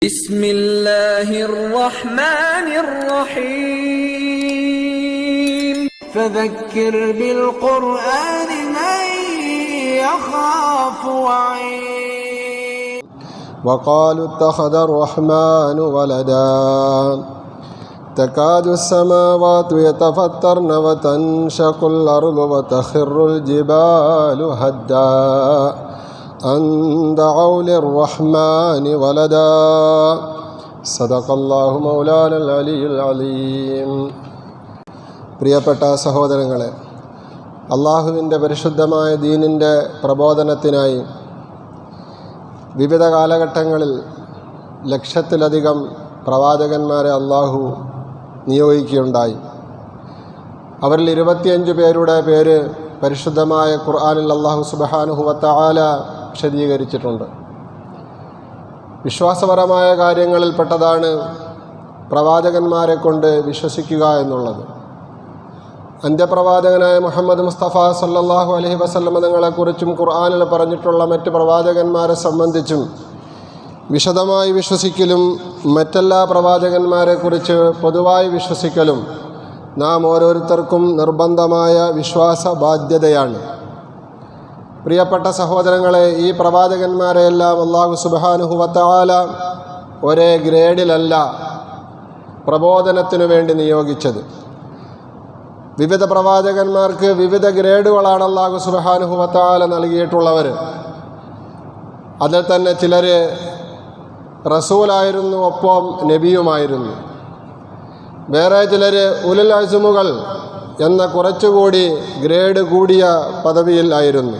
بسم الله الرحمن الرحيم فذكر بالقرآن من يخاف وعيد. وقالوا اتخذ الرحمن ولدا تكاد السماوات يتفطرن وتنشق الأرض وتخر الجبال هدا أن دعوا للرحمن ولدا صدق الله مولانا العلي العليم. പ്രിയപ്പെട്ട സഹോദരങ്ങളെ, അള്ളാഹുവിൻ്റെ പരിശുദ്ധമായ ദീനിൻ്റെ പ്രബോധനത്തിനായി വിവിധ കാലഘട്ടങ്ങളിൽ ലക്ഷത്തിലധികം പ്രവാചകന്മാരെ അള്ളാഹു നിയോഗിക്കുകയുണ്ടായി. അവരിൽ 25 പേരുടെ പേര് പരിശുദ്ധമായ ഖുർആനിൽ അള്ളാഹു സുബ്ഹാനഹു വ തആല വിശദീകരിച്ചിട്ടുണ്ട്. വിശ്വാസപരമായ കാര്യങ്ങളിൽപ്പെട്ടതാണ് പ്രവാചകന്മാരെ കൊണ്ട് വിശ്വസിക്കുക എന്നുള്ളത്. അന്ത്യപ്രവാചകനായ മുഹമ്മദ് മുസ്തഫ സല്ലല്ലാഹു അലൈഹി വസല്ലം തങ്ങളെക്കുറിച്ചും ഖുർആനിൽ പറഞ്ഞിട്ടുള്ള മറ്റ് പ്രവാചകന്മാരെ സംബന്ധിച്ചും വിശദമായി വിശ്വസിക്കലും മറ്റെല്ലാ പ്രവാചകന്മാരെക്കുറിച്ച് പൊതുവായി വിശ്വസിക്കലും നാം ഓരോരുത്തർക്കും നിർബന്ധമായ വിശ്വാസ ബാധ്യതയാണ്. പ്രിയപ്പെട്ട സഹോദരങ്ങളെ, ഈ പ്രവാചകന്മാരെയെല്ലാം അല്ലാഹു സുബ്ഹാനഹു വ തആല ഒരേ ഗ്രേഡിലല്ല പ്രബോധനത്തിനു വേണ്ടി നിയോഗിച്ചത്. വിവിധ പ്രവാചകന്മാർക്ക് വിവിധ ഗ്രേഡുകളാണ് അല്ലാഹു സുബ്ഹാനഹു വ തആല നൽകിയിട്ടുള്ളവർ. അതിൽ തന്നെ ചിലർ റസൂലായിരുന്നു, ഒപ്പം നബിയുമായിരുന്നു. വേറെ ചിലർ ഉലുൽ അസ്മുകൾ എന്ന കുറച്ചുകൂടി ഗ്രേഡ് കൂടിയ പദവിയിൽ ആയിരുന്നു.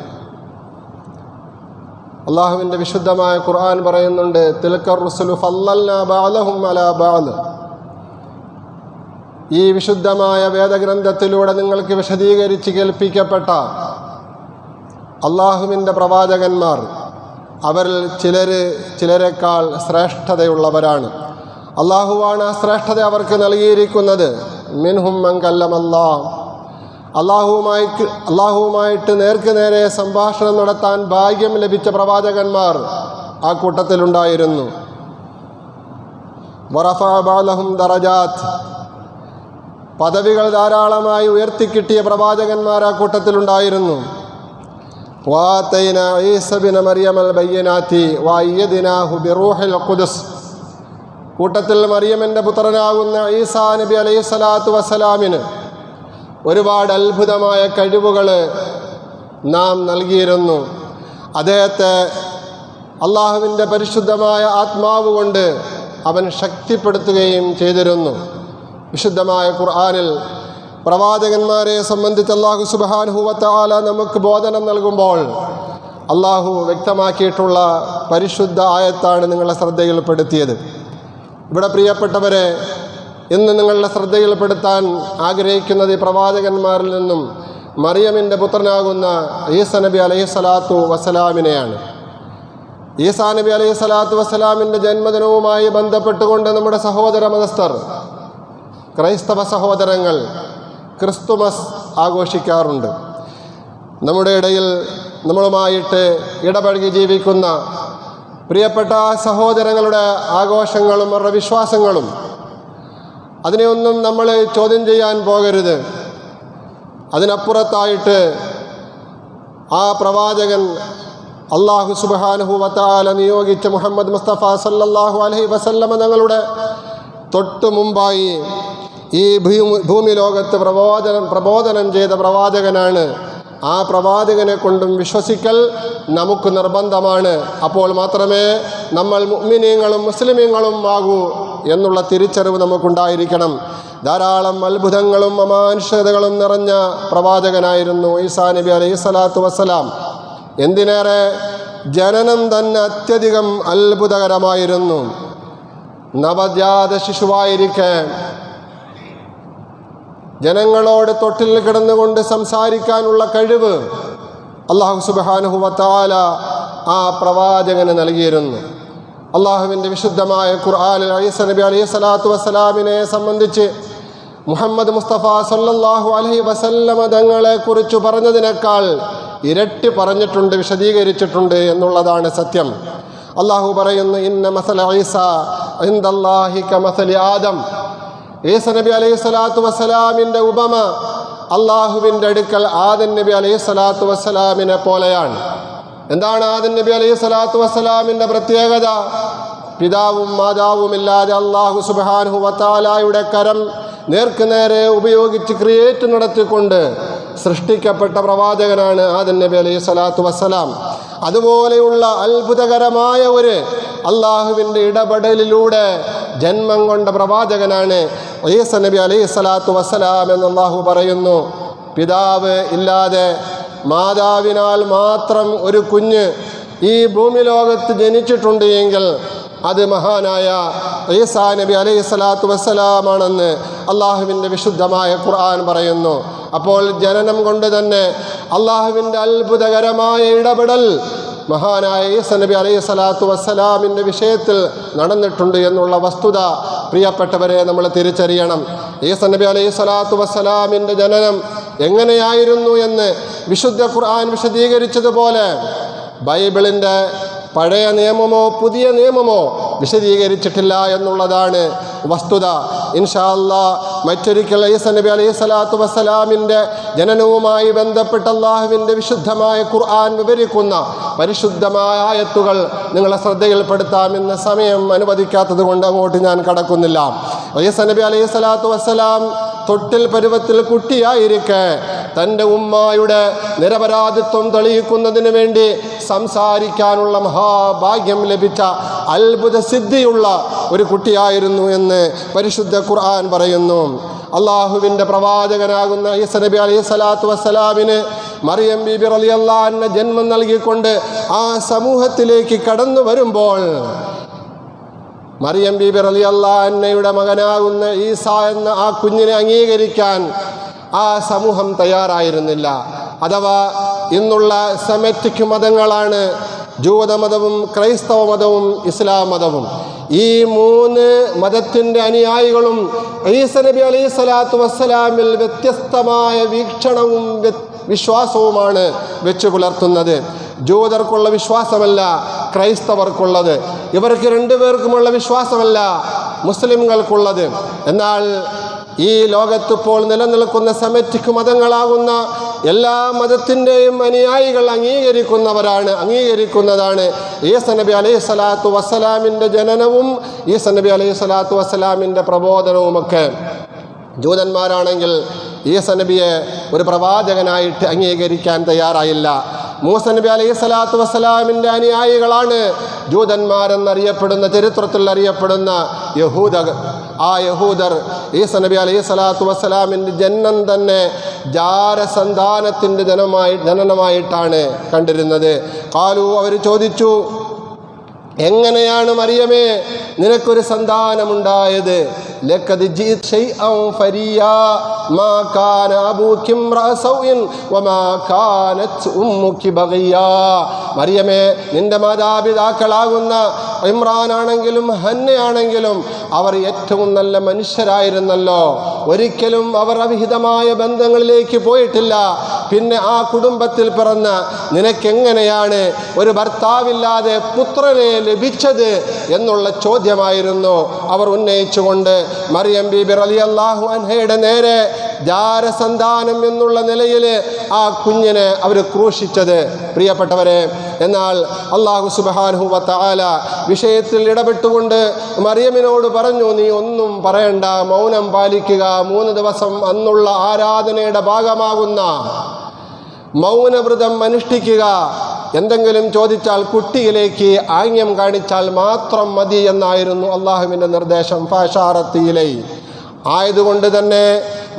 അള്ളാഹുവിൻ്റെ വിശുദ്ധമായ ഖുർആൻ പറയുന്നുണ്ട്, തിൽക്കർ റുസുലു ഫല്ലൽനാ ബഅദഹും അലാ ബഅദ്. ഈ വിശുദ്ധമായ വേദഗ്രന്ഥത്തിലൂടെ നിങ്ങൾക്ക് വിശദീകരിച്ച് കേൾപ്പിക്കപ്പെട്ട അള്ളാഹുവിൻ്റെ പ്രവാചകന്മാർ അവരിൽ ചിലരെക്കാൾ ശ്രേഷ്ഠതയുള്ളവരാണ്. അള്ളാഹുവാണ് ആ ശ്രേഷ്ഠത അവർക്ക് നൽകിയിരിക്കുന്നത്. മിൻഹും മൻ കല്ലമല്ലാഹ്, അള്ളാഹുവുമായിട്ട് നേർക്ക് നേരെ സംഭാഷണം നടത്താൻ ഭാഗ്യം ലഭിച്ച പ്രവാചകന്മാർ ആ കൂട്ടത്തിലുണ്ടായിരുന്നു. വറഫഅ ബഅദഹും ദറജാത്ത്, പദവികൾ ധാരാളമായി ഉയർത്തിക്കിട്ടിയ പ്രവാചകന്മാർ ആ കൂട്ടത്തിലുണ്ടായിരുന്നു. വആതൈനാ ഈസ ഇബ്ന മറിയമൽ ബയ്യിനാത്തി വഅയ്യദ്നാഹു ബിറൂഹിൽ ഖുദ്സ്, കൂട്ടത്തിൽ മറിയമിൻ്റെ പുത്രനാകുന്ന ഈസാ നബി അലൈഹി സ്വലാത്തു വസ്സലാമിന് ഒരുപാട് അത്ഭുതമായ കഴിവുകൾ നാം നൽകിയിരുന്നു. അദ്ദേഹത്തെ അള്ളാഹുവിൻ്റെ പരിശുദ്ധമായ ആത്മാവ് കൊണ്ട് അവൻ ശക്തിപ്പെടുത്തുകയും ചെയ്തിരുന്നു. വിശുദ്ധമായ ഖുർആനിൽ പ്രവാചകന്മാരെ സംബന്ധിച്ച് അല്ലാഹു സുബ്ഹാനഹു വ തആല നമുക്ക് ബോധനം നൽകുമ്പോൾ അള്ളാഹു വ്യക്തമാക്കിയിട്ടുള്ള പരിശുദ്ധ ആയത്താണ് നിങ്ങളുടെ ശ്രദ്ധയിൽപ്പെടുത്തിയത്. ഇവിടെ പ്രിയപ്പെട്ടവരെ, ഇന്ന് നിങ്ങളുടെ ശ്രദ്ധയിൽപ്പെടുത്താൻ ആഗ്രഹിക്കുന്നത് ഈ പ്രവാചകന്മാരിൽ നിന്നും മറിയമിൻ്റെ പുത്രനാകുന്ന ഈസ നബി അലൈഹി സ്വലാത്തു വസ്സലാമിനെയാണ്. ഈസാ നബി അലൈഹി സ്വലാത്തു വസ്സലാമിൻ്റെ ജന്മദിനവുമായി ബന്ധപ്പെട്ടുകൊണ്ട് നമ്മുടെ സഹോദര മതസ്ഥർ, ക്രൈസ്തവ സഹോദരങ്ങൾ ക്രിസ്തുമസ് ആഘോഷിക്കാറുണ്ട്. നമ്മുടെ ഇടയിൽ നമ്മളുമായിട്ട് ഇടപഴകി ജീവിക്കുന്ന പ്രിയപ്പെട്ട സഹോദരങ്ങളുടെ ആഘോഷങ്ങളും അവരുടെ വിശ്വാസങ്ങളും അതിനെയൊന്നും നമ്മൾ ചോദ്യം ചെയ്യാൻ പോകരുത്. അതിനപ്പുറത്തായിട്ട് ആ പ്രവാചകൻ അല്ലാഹു സുബ്ഹാനഹു വ തആല നിയോഗിച്ച മുഹമ്മദ് മുസ്തഫ സല്ലല്ലാഹു അലൈഹി വസല്ലമ തങ്ങളുടെ തൊട്ടു മുമ്പായി ഈ ഭൂമി ലോകത്ത് പ്രബോധനം ചെയ്ത പ്രവാചകനാണ്. ആ പ്രവാചകനെ കൊണ്ടും വിശ്വസിക്കൽ നമുക്ക് നിർബന്ധമാണ്. അപ്പോൾ മാത്രമേ നമ്മൾ മുഅ്മിനീങ്ങളും മുസ്ലിമീങ്ങളും ആകൂ എന്നുള്ള തിരിച്ചറിവ് നമുക്കുണ്ടായിരിക്കണം. ധാരാളം അത്ഭുതങ്ങളും അമാനുഷികതകളും നിറഞ്ഞ പ്രവാചകനായിരുന്നു ഈസാ നബി അലൈഹി സ്വലാത്തു വസ്സലാം. എന്തിനേറെ, ജനനം തന്നെ അത്യധികം അത്ഭുതകരമായിരുന്നു. നവജാത ശിശുവായിരിക്കെ ജനങ്ങളോട് തൊട്ടിൽ കിടന്നുകൊണ്ട് സംസാരിക്കാനുള്ള കഴിവ് അല്ലാഹു സുബ്ഹാനഹു വ തആല ആ പ്രവാചകന് നൽകിയിരുന്നു. അള്ളാഹുവിൻ്റെ വിശുദ്ധമായ ഖുർആനിൽ ഈസ നബി അലൈഹി സ്വലാത്തു വസ്സലാമിനെ സംബന്ധിച്ച് മുഹമ്മദ് മുസ്തഫ സല്ലല്ലാഹു അലൈഹി വസല്ലമ തങ്ങളെക്കുറിച്ച് പറഞ്ഞതിനേക്കാൾ ഇരട്ടി പറഞ്ഞിട്ടുണ്ട്, വിശദീകരിച്ചിട്ടുണ്ട് എന്നുള്ളതാണ് സത്യം. അള്ളാഹു പറയുന്നു, ഇന്ന മസല ഈസ ഇൻദല്ലാഹി കമസലി ആദം. ഈസ നബി അലൈഹി സ്വലാത്തു വസ്സലാമിൻ്റെ ഉപമ അള്ളാഹുവിൻ്റെ അടുക്കൽ ആദം നബി അലൈഹി സ്വലാത്തു വസ്സലാമിനെ പോലെയാണ്. എന്താണ് ആദം നബി അലൈഹി സ്വലാത്തു വസ്സലാമിൻ്റെ പ്രത്യേകത? പിതാവും മാതാവുമില്ലാതെ അള്ളാഹു സുബ്ഹാനഹു വ തആലയുടെ കരം നേർക്കുനേരെ ഉപയോഗിച്ച് ക്രിയേറ്റ് നടത്തിക്കൊണ്ട് സൃഷ്ടിക്കപ്പെട്ട പ്രവാചകനാണ് ആദം നബി അലൈഹി സ്വലാത്തു വസ്സലാം. അതുപോലെയുള്ള അത്ഭുതകരമായ ഒരു അള്ളാഹുവിൻ്റെ ഇടപെടലിലൂടെ ജന്മം കൊണ്ട പ്രവാചകനാണ് ഈസ നബി അലൈഹി സ്വലാത്തു വസ്സലാം എന്ന് അള്ളാഹു പറയുന്നു. പിതാവ് ഇല്ലാതെ മാതാവിനാൽ മാത്രം ഒരു കുഞ്ഞ് ഈ ഭൂമി ലോകത്ത് ജനിച്ചിട്ടുണ്ട് എങ്കിൽ അത് മഹാനായ ഈസാ നബി അലൈഹി സ്വലാത്തു വസ്സലാമാണെന്ന് അള്ളാഹുവിൻ്റെ വിശുദ്ധമായ ഖുർആൻ പറയുന്നു. അപ്പോൾ ജനനം കൊണ്ട് തന്നെ അള്ളാഹുവിൻ്റെ അത്ഭുതകരമായ ഇടപെടൽ മഹാനായ ഈസാ നബി അലൈഹി സ്വലാത്തു വസ്സലാമിൻ്റെ വിഷയത്തിൽ നടന്നിട്ടുണ്ട് എന്നുള്ള വസ്തുത പ്രിയപ്പെട്ടവരെ നമ്മൾ തിരിച്ചറിയണം. ഈസാ നബി അലൈഹി സ്വലാത്തു വസ്സലാമിൻ്റെ ജനനം എങ്ങനെയായിരുന്നു എന്ന് വിശുദ്ധ ഖുർആൻ വിശദീകരിച്ചതുപോലെ ബൈബിളിൻ്റെ പഴയ നിയമമോ പുതിയ നിയമമോ വിശദീകരിച്ചിട്ടില്ല എന്നുള്ളതാണ് വസ്തുത. ഇൻഷാ അല്ലാഹ് മറ്റൊരിക്കൽ ഈസാ നബി അലൈഹി സ്വലാത്തു വസ്സലാമിൻ്റെ ജനനവുമായി ബന്ധപ്പെട്ട അള്ളാഹുവിൻ്റെ വിശുദ്ധമായ ഖുർആൻ വിവരിക്കുന്ന പരിശുദ്ധമായ ആയത്തുകൾ നിങ്ങളെ ശ്രദ്ധയിൽപ്പെടുത്താമെന്ന് സമയം അനുവദിക്കാത്തത് കൊണ്ട് അങ്ങോട്ട് ഞാൻ കടക്കുന്നില്ല. ഈസാ നബി അലൈഹി സ്വലാത്തു വസ്സലാം തൊട്ടിൽ പരുവത്തിൽ കുട്ടിയായിരിക്കെ തൻ്റെ ഉമ്മായുടെ നിരപരാധിത്വം തെളിയിക്കുന്നതിന് വേണ്ടി സംസാരിക്കാനുള്ള മഹാഭാഗ്യം ലഭിച്ച അത്ഭുത സിദ്ധിയുള്ള ഒരു കുട്ടിയായിരുന്നു എന്ന് പരിശുദ്ധ ഖുർആൻ പറയുന്നു. അള്ളാഹുവിൻ്റെ പ്രവാചകനാകുന്ന ഈസാ നബി അലൈഹി സ്വലാത്തു വസ്സലാമിന് മറിയം ബീബി റളിയല്ലാഹു അൻഹ ജന്മം നൽകിക്കൊണ്ട് ആ സമൂഹത്തിലേക്ക് കടന്നു വരുമ്പോൾ മറിയം ബീബി റളിയല്ലാഹു അൻഹയുടെ മകനാകുന്ന ഈസാ എന്ന ആ കുഞ്ഞിനെ അംഗീകരിക്കാൻ ആ സമൂഹം തയ്യാറായിരുന്നില്ല. അഥവാ ഇന്നുള്ള സെമറ്റിക് മതങ്ങളാണ് ജൂതമതവും ക്രൈസ്തവ മതവും ഇസ്ലാം മതവും. ഈ മൂന്ന് മതത്തിൻ്റെ അനുയായികളും ഈസാ നബി അലൈഹി സ്വലാത്തു വസ്സലാമിൽ വ്യത്യസ്തമായ വീക്ഷണവും വിശ്വാസവുമാണ് വെച്ച് പുലർത്തുന്നത്. ജൂതർക്കുള്ള വിശ്വാസമല്ല ക്രൈസ്തവർക്കുള്ളത്, ഇവർക്ക് രണ്ടുപേർക്കുമുള്ള വിശ്വാസമല്ല മുസ്ലിംകൾക്കുള്ളത്. എന്നാൽ ഈ ലോകത്തിപ്പോൾ നിലനിൽക്കുന്ന സെമറ്റിക് മതങ്ങളാകുന്ന എല്ലാ മതത്തിൻ്റെയും അനുയായികൾ അംഗീകരിക്കുന്നതാണ് ഈസാ നബി അലൈഹി സ്വലാത്തു വസ്സലാമിൻ്റെ ജനനവും ഈസാ നബി അലൈഹി സ്വലാത്തു വസ്സലാമിൻ്റെ പ്രബോധനവുമൊക്കെ. ജൂതന്മാരാണെങ്കിൽ ഈസാ നബിയെ ഒരു പ്രവാചകനായിട്ട് അംഗീകരിക്കാൻ തയ്യാറായില്ല. മൂസാ നബി അലൈഹി സ്വലാത്തു വസ്സലാമിൻ്റെ അനുയായികളാണ് ജൂതന്മാരെന്നറിയപ്പെടുന്ന, ചരിത്രത്തിൽ അറിയപ്പെടുന്ന യഹൂദർ. ആ യഹൂദർ ഈസാ നബി അലൈഹി സ്വലാത്തു വസ്സലാമിൻ്റെ ജനനം തന്നെ ജാരസന്താനത്തിൻ്റെ ജനനമായിട്ടാണ് കണ്ടിരുന്നത്. ഖാലു, അവർ ചോദിച്ചു, എങ്ങനെയാണ് മറിയമേ നിനക്കൊരു സന്താനമുണ്ടായത്? ലഖദ് ജിഇത ശൈഅൻ ഫരിയാ മാ കാന അബൂകി ഇംറഅ സൗഇൻ വമാ കാനത് ഉമ്മുകി ബഗിയാ. മറിയമേ, നിന്റെ മാതാപിതാക്കളാകുന്ന ഇമ്രാനാണെങ്കിലും ഹന്നയാണെങ്കിലും അവർ ഏറ്റവും നല്ല മനുഷ്യരായിരുന്നല്ലോ. ഒരിക്കലും അവർ അവിഹിതമായ ബന്ധങ്ങളിലേക്ക് പോയിട്ടില്ല. പിന്നെ ആ കുടുംബത്തിൽ പിറന്ന നിനക്കെങ്ങനെയാണ് ഒരു ഭർത്താവില്ലാതെ പുത്രനെ ലഭിച്ചത് എന്നുള്ള ചോദ്യമായിരുന്നു അവർ ഉന്നയിച്ചുകൊണ്ട് മറിയം ബീബി റളിയല്ലാഹു അൻഹയുടെ നേരെ ജാരസന്താനം എന്നുള്ള നിലയിൽ ആ കുഞ്ഞിനെ അവർ ക്രൂശിച്ചത്. പ്രിയപ്പെട്ടവരെ, എന്നാൽ അല്ലാഹു സുബ്ഹാനഹു വ തആല വിഷയത്തിൽ ഇടപെട്ടുകൊണ്ട് മറിയമിനോട് പറഞ്ഞു, നീ ഒന്നും പറയണ്ട, മൗനം പാലിക്കുക. 3 ദിവസം അന്നുള്ള ആരാധനയുടെ ഭാഗമാകുന്ന മൗനവ്രതം അനുഷ്ഠിക്കുക. എന്തെങ്കിലും ചോദിച്ചാൽ കുട്ടിയിലേക്ക് ആംഗ്യം കാണിച്ചാൽ മാത്രം മതി എന്നായിരുന്നു അള്ളാഹുവിൻ്റെ നിർദ്ദേശം. ഫാഷാറത്തിയിലേ ആയതുകൊണ്ട് തന്നെ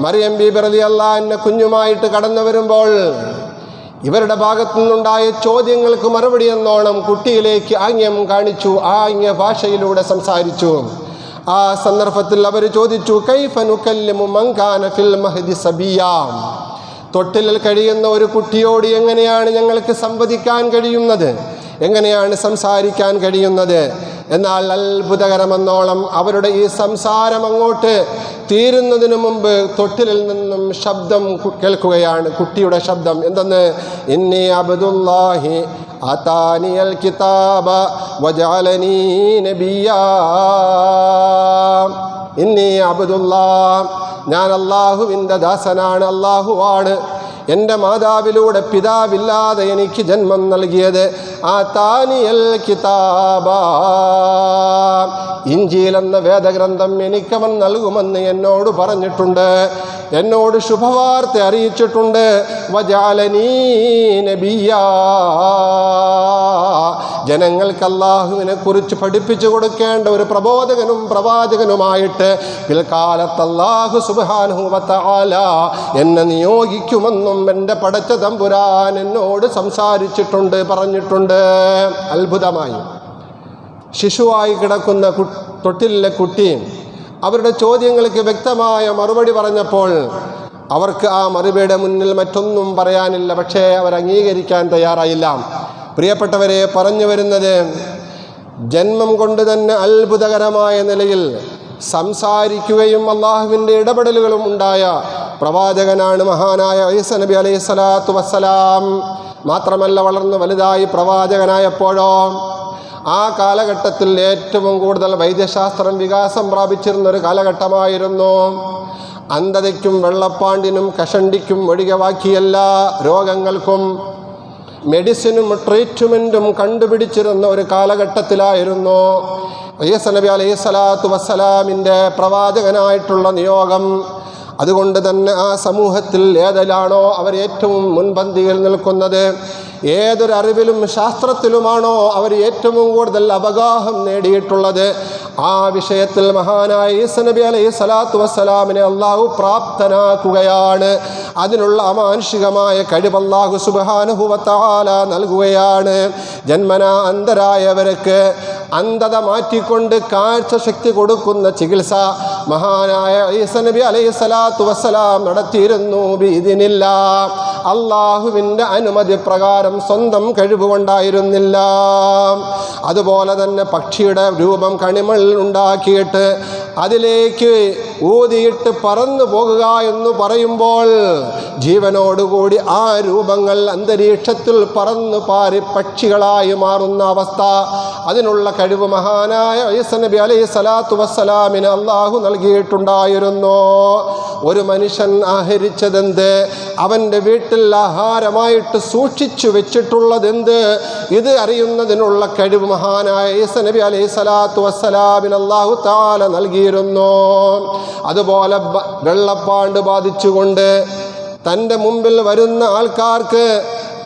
മറിയം ബീബി റളിയല്ലാഹു അൻഹ കുഞ്ഞുമായിട്ട് കടന്നു വരുമ്പോൾ ഇവരുടെ ഭാഗത്തു നിന്നുണ്ടായ ചോദ്യങ്ങൾക്ക് മറുപടി എന്നോണം കുട്ടിയിലേക്ക് ആംഗ്യം കാണിച്ചു, ആംഗ്യ ഭാഷയിലൂടെ സംസാരിച്ചു. ആ സന്ദർഭത്തിൽ അവർ ചോദിച്ചു, കൈഫ നുകല്ലിമു മൻ കാന ഫിൽ മഹ്ദി സബിയാ. തൊട്ടിലിൽ കഴിയുന്ന ഒരു കുട്ടിയോട് എങ്ങനെയാണ് ഞങ്ങൾക്ക് സംവദിക്കാൻ കഴിയുന്നത്, എങ്ങനെയാണ് സംസാരിക്കാൻ കഴിയുന്നത്? എന്നാൽ അത്ഭുതകരമെന്നോളം അവരുടെ ഈ സംസാരം അങ്ങോട്ട് തീരുന്നതിനു മുമ്പ് തൊട്ടിലിൽ നിന്നും ശബ്ദം കേൾക്കുകയാണ്, കുട്ടിയുടെ ശബ്ദം. എന്തെന്ന്? ഇന്നി അബ്ദുല്ലാഹി ആതാനിയൽ കിതാബ വജഅലനീ നബിയ്യാ ഇന്നി അബ്ദുല്ലാഹ്, ഞാൻ അല്ലാഹുവിൻ്റെ ദാസനാണ്, അല്ലാഹുവാണ് എൻ്റെ മാതാവിലൂടെ പിതാവില്ലാതെ എനിക്ക് ജന്മം നൽകിയത്. ആതാനിയൽ കിതാബ, ഇഞ്ചീൽ എന്ന വേദഗ്രന്ഥം എനിക്കവൻ നൽകുമെന്ന് എന്നോട് പറഞ്ഞിട്ടുണ്ട്, എന്നോട് ശുഭവാർത്ത അറിയിച്ചിട്ടുണ്ട്. വജഅലനീ നബിയ്യാ, ജനങ്ങൾക്ക് അല്ലാഹുവിനെ കുറിച്ച് പഠിപ്പിച്ചു കൊടുക്കേണ്ട ഒരു പ്രബോധകനും പ്രവാചകനുമായിട്ട് പിൽക്കാലത്ത് അല്ലാഹു സുബ്ഹാനഹു വ തആല എന്നെ നിയോഗിക്കുമെന്നും എൻ്റെ പടച്ച തമ്പുരാൻ എന്നോട് സംസാരിച്ചിട്ടുണ്ട്, പറഞ്ഞിട്ടുണ്ട്. അത്ഭുതമായി ശിശുവായി കിടക്കുന്ന തൊട്ടിലെ കുട്ടി അവരുടെ ചോദ്യങ്ങൾക്ക് വ്യക്തമായ മറുപടി പറഞ്ഞപ്പോൾ അവർക്ക് ആ മറുപടിയുടെ മുന്നിൽ മറ്റൊന്നും പറയാനില്ല. പക്ഷേ അവർ അംഗീകരിക്കാൻ തയ്യാറായില്ല. പ്രിയപ്പെട്ടവരെ, പറഞ്ഞു വരുന്നത് ജന്മം കൊണ്ട് തന്നെ അത്ഭുതകരമായ നിലയിൽ സംസാരിക്കുകയും അള്ളാഹുവിൻ്റെ ഇടപെടലുകളും ഉണ്ടായ പ്രവാചകനാണ് മഹാനായ ഈസാ നബി അലൈഹി സ്വലാത്തു വസ്സലാം. മാത്രമല്ല, വളർന്ന് വലുതായി പ്രവാചകനായപ്പോഴോ ആ കാലഘട്ടത്തിൽ ഏറ്റവും കൂടുതൽ വൈദ്യശാസ്ത്രം വികാസം പ്രാപിച്ചിരുന്ന ഒരു കാലഘട്ടമായിരുന്നു. അന്ധതയ്ക്കും വെള്ളപ്പാണ്ടിനും കഷണ്ടിക്കും ഒഴികെ ബാക്കി എല്ലാ രോഗങ്ങൾക്കും മെഡിസിനും ട്രീറ്റ്മെൻറ്റും കണ്ടുപിടിച്ചിരുന്ന ഒരു കാലഘട്ടത്തിലായിരുന്നു ഈസാ നബി അലൈഹി സ്വലാത്തു വസ്സലാമിൻ്റെ പ്രവാചകനായിട്ടുള്ള നിയോഗം. അതുകൊണ്ട് തന്നെ ആ സമൂഹത്തിൽ ഏതിലാണോ അവർ ഏറ്റവും മുൻപന്തിയിൽ നിൽക്കുന്നത്, ഏതൊരു അറിവിലും ശാസ്ത്രത്തിലുമാണോ അവർ ഏറ്റവും കൂടുതൽ അവഗാഹം നേടിയിട്ടുള്ളത്, ആ വിഷയത്തിൽ മഹാനായ ഈസാ നബി അലൈഹി സ്വലാത്തു വസ്സലാമിനെ അള്ളാഹു പ്രാപ്തനാക്കുകയാണ്. അതിനുള്ള അമാനുഷികമായ കഴിവ് അല്ലാഹു സുബ്ഹാനഹു വ തആല നൽകുകയാണ്. ജന്മനാ അന്ധരായവർക്ക് അന്ധത മാറ്റിക്കൊണ്ട് കാഴ്ച ശക്തി കൊടുക്കുന്ന ചികിത്സ മഹാനായ ഈസാ നബി അലൈഹി സ്വലാത്തു വസ്സലാം നടത്തിയിരുന്നു. ബിഇദ്നില്ലാഹ്, അള്ളാഹുവിൻ്റെ അനുമതി പ്രകാരം, സ്വന്തം കഴിവുകൊണ്ടായിരുന്നില്ല. അതുപോലെ തന്നെ പക്ഷിയുടെ രൂപം കണിമണ്ണിൽ ഉണ്ടാക്കിയിട്ട് അതിലേക്ക് ഊതിയിട്ട് പറന്നു പോകുക എന്ന് പറയുമ്പോൾ ജീവനോടുകൂടി ആ രൂപങ്ങൾ അന്തരീക്ഷത്തിൽ പറന്നു പാറി പക്ഷികളായി മാറുന്ന അവസ്ഥ, അതിനുള്ള കഴിവ് മഹാനായ ഈസാ നബി അലൈഹി സ്വലാത്തു വസ്സലാമിന് അള്ളാഹു നൽകിയിട്ടുണ്ടായിരുന്നു. ഒരു മനുഷ്യൻ ആഹരിച്ചതെന്ത്, അവൻ്റെ വീട്ടിൽ ആഹാരമായിട്ട് സൂക്ഷിച്ചു വെച്ചിട്ടുള്ളതെന്ത്, ഇത് അറിയുന്നതിനുള്ള കഴിവ് മഹാനായ ഈസാ നബി അലൈഹി സ്വലാത്തു വസ്സലാമിന് അല്ലാഹു തആല നൽകിയിരുന്നു. അതുപോലെ വെള്ളപ്പാണ്ട് ബാധിച്ചുകൊണ്ട് തൻ്റെ മുമ്പിൽ വരുന്ന ആൾക്കാർക്ക്